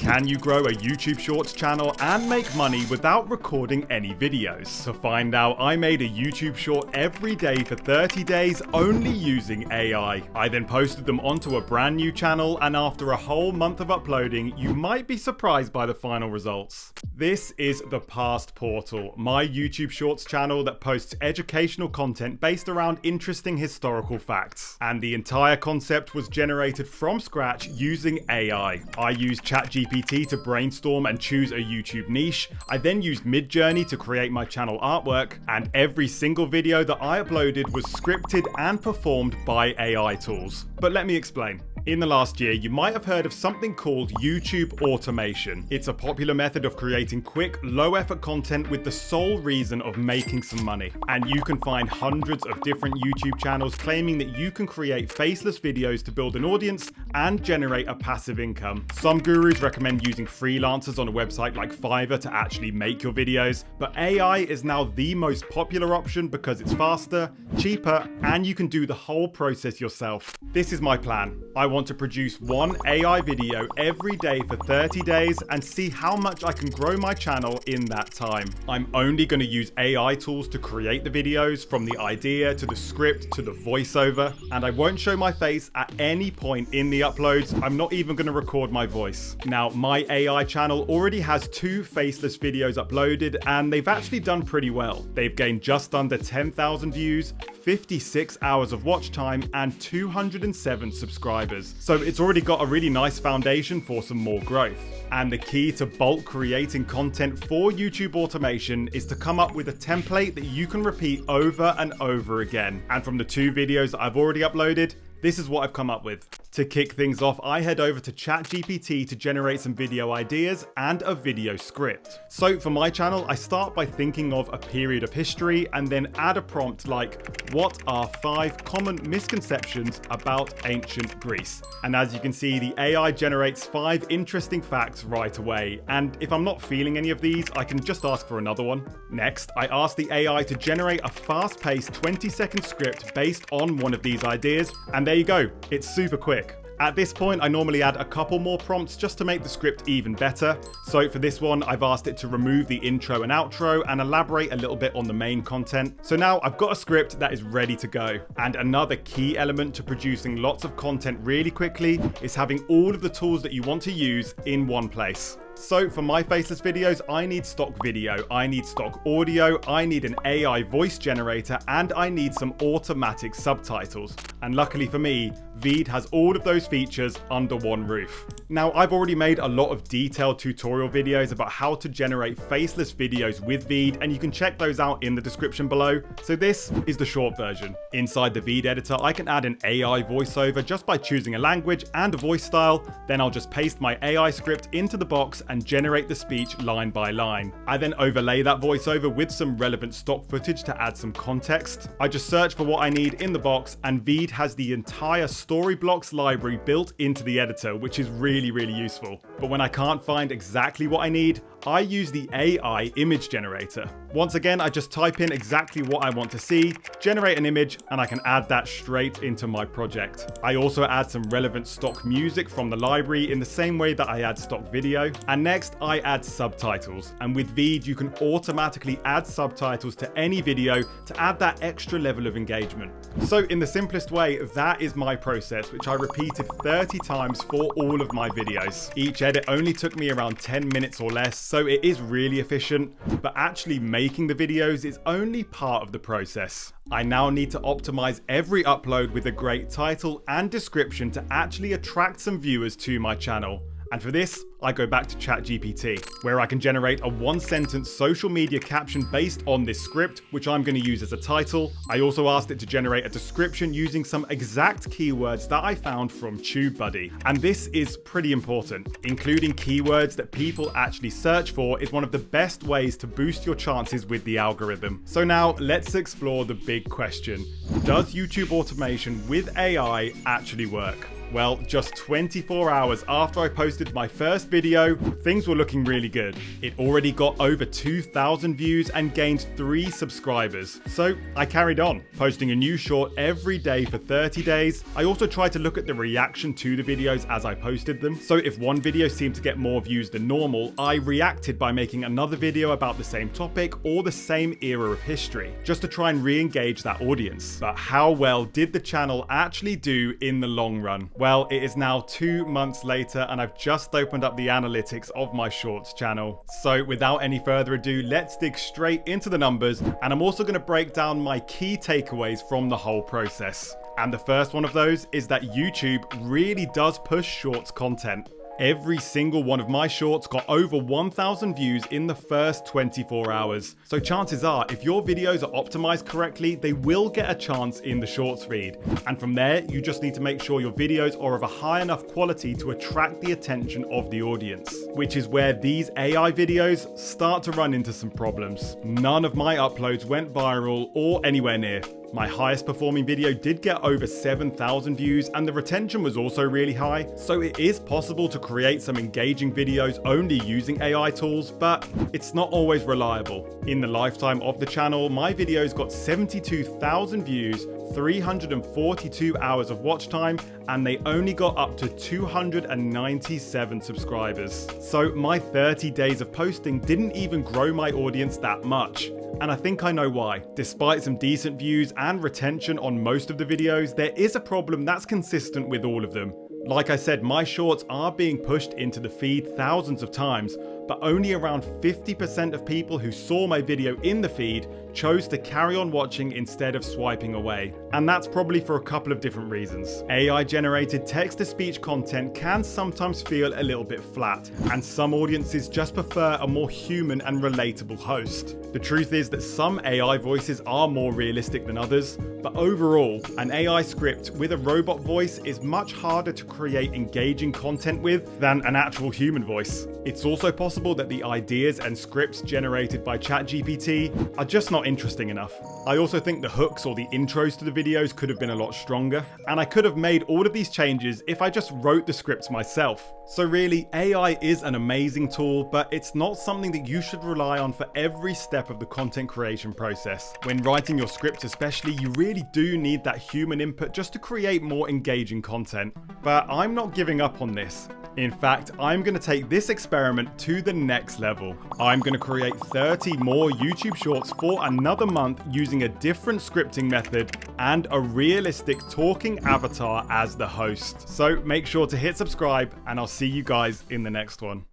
Can you grow a YouTube Shorts channel and make money without recording any videos? To find out, I made a YouTube Short every day for 30 days only using AI. I then posted them onto a brand new channel, and after a whole month of uploading, you might be surprised by the final results. This is the Past Portal, my YouTube Shorts channel that posts educational content based around interesting historical facts. And the entire concept was generated from scratch using AI. I used ChatGPT to brainstorm and choose a YouTube niche. I then used Midjourney to create my channel artwork, and every single video that I uploaded was scripted and performed by AI tools. But let me explain. In the last year, you might have heard of something called YouTube automation. It's a popular method of creating quick, low-effort content with the sole reason of making some money. And you can find hundreds of different YouTube channels claiming that you can create faceless videos to build an audience and generate a passive income. Some gurus recommend using freelancers on a website like Fiverr to actually make your videos, but AI is now the most popular option because it's faster, cheaper, and you can do the whole process yourself. This is my plan. I want to produce one AI video every day for 30 days and see how much I can grow my channel in that time. I'm only going to use AI tools to create the videos, from the idea to the script to the voiceover, and I won't show my face at any point in the uploads. I'm not even going to record my voice. Now, my AI channel already has 2 faceless videos uploaded, and they've actually done pretty well. They've gained just under 10,000 views, 56 hours of watch time, and 207 subscribers. So it's already got a really nice foundation for some more growth. And the key to bulk creating content for YouTube automation is to come up with a template that you can repeat over and over again. And from the 2 videos that I've already uploaded, this is what I've come up with. To kick things off, I head over to ChatGPT to generate some video ideas and a video script. So for my channel, I start by thinking of a period of history and then add a prompt like, what are 5 common misconceptions about ancient Greece? And as you can see, the AI generates 5 interesting facts right away. And if I'm not feeling any of these, I can just ask for another one. Next, I ask the AI to generate a fast-paced 20-second script based on one of these ideas. And there you go, it's super quick. At this point, I normally add a couple more prompts just to make the script even better. So for this one, I've asked it to remove the intro and outro and elaborate a little bit on the main content. So now I've got a script that is ready to go. And another key element to producing lots of content really quickly is having all of the tools that you want to use in one place. So for my faceless videos, I need stock video, I need stock audio, I need an AI voice generator, and I need some automatic subtitles. And luckily for me, Veed has all of those features under one roof. Now, I've already made a lot of detailed tutorial videos about how to generate faceless videos with Veed, and you can check those out in the description below. So this is the short version. Inside the Veed editor, I can add an AI voiceover just by choosing a language and a voice style. Then I'll just paste my AI script into the box and generate the speech line by line. I then overlay that voiceover with some relevant stock footage to add some context. I just search for what I need in the box, and Veed has the entire Storyblocks library built into the editor, which is really useful. But when I can't find exactly what I need, I use the AI image generator. Once again, I just type in exactly what I want to see, generate an image, and I can add that straight into my project. I also add some relevant stock music from the library in the same way that I add stock video. And next, I add subtitles. And with Veed, you can automatically add subtitles to any video to add that extra level of engagement. So in the simplest way, that is my process, which I repeated 30 times for all of my videos. Each edit only took me around 10 minutes or less, so it is really efficient, but actually making the videos is only part of the process. I now need to optimize every upload with a great title and description to actually attract some viewers to my channel. And for this, I go back to ChatGPT, where I can generate a 1-sentence social media caption based on this script, which I'm going to use as a title. I also asked it to generate a description using some exact keywords that I found from TubeBuddy. And this is pretty important. Including keywords that people actually search for is one of the best ways to boost your chances with the algorithm. So now let's explore the big question. Does YouTube automation with AI actually work? Well, just 24 hours after I posted my first video, things were looking really good. It already got over 2,000 views and gained 3 subscribers. So I carried on, posting a new short every day for 30 days. I also tried to look at the reaction to the videos as I posted them. So if one video seemed to get more views than normal, I reacted by making another video about the same topic or the same era of history, just to try and re-engage that audience. But how well did the channel actually do in the long run? Well, it is now 2 months later and I've just opened up the analytics of my shorts channel. So without any further ado, let's dig straight into the numbers, and I'm also going to break down my key takeaways from the whole process. And the first one of those is that YouTube really does push shorts content. Every single one of my shorts got over 1,000 views in the first 24 hours. So chances are, if your videos are optimized correctly, they will get a chance in the shorts feed. And from there, you just need to make sure your videos are of a high enough quality to attract the attention of the audience, which is where these AI videos start to run into some problems. None of my uploads went viral or anywhere near. My highest performing video did get over 7,000 views and the retention was also really high, so it is possible to create some engaging videos only using AI tools, but it's not always reliable. In the lifetime of the channel, my videos got 72,000 views, 342 hours of watch time, and they only got up to 297 subscribers. So my 30 days of posting didn't even grow my audience that much. And I think I know why. Despite some decent views and retention on most of the videos, there is a problem that's consistent with all of them. Like I said, my shorts are being pushed into the feed thousands of times, but only around 50% of people who saw my video in the feed chose to carry on watching instead of swiping away. And that's probably for a couple of different reasons. AI-generated text-to-speech content can sometimes feel a little bit flat, and some audiences just prefer a more human and relatable host. The truth is that some AI voices are more realistic than others, but overall, an AI script with a robot voice is much harder to create engaging content with than an actual human voice. It's also possible that the ideas and scripts generated by ChatGPT are just not interesting enough. I also think the hooks or the intros to the videos could have been a lot stronger, and I could have made all of these changes if I just wrote the scripts myself. So really, AI is an amazing tool, but it's not something that you should rely on for every step of the content creation process. When writing your scripts especially, you really do need that human input just to create more engaging content. But I'm not giving up on this. In fact, I'm going to take this experiment to the next level. I'm going to create 30 more YouTube shorts for another month using a different scripting method and a realistic talking avatar as the host. So make sure to hit subscribe and I'll see you guys in the next one.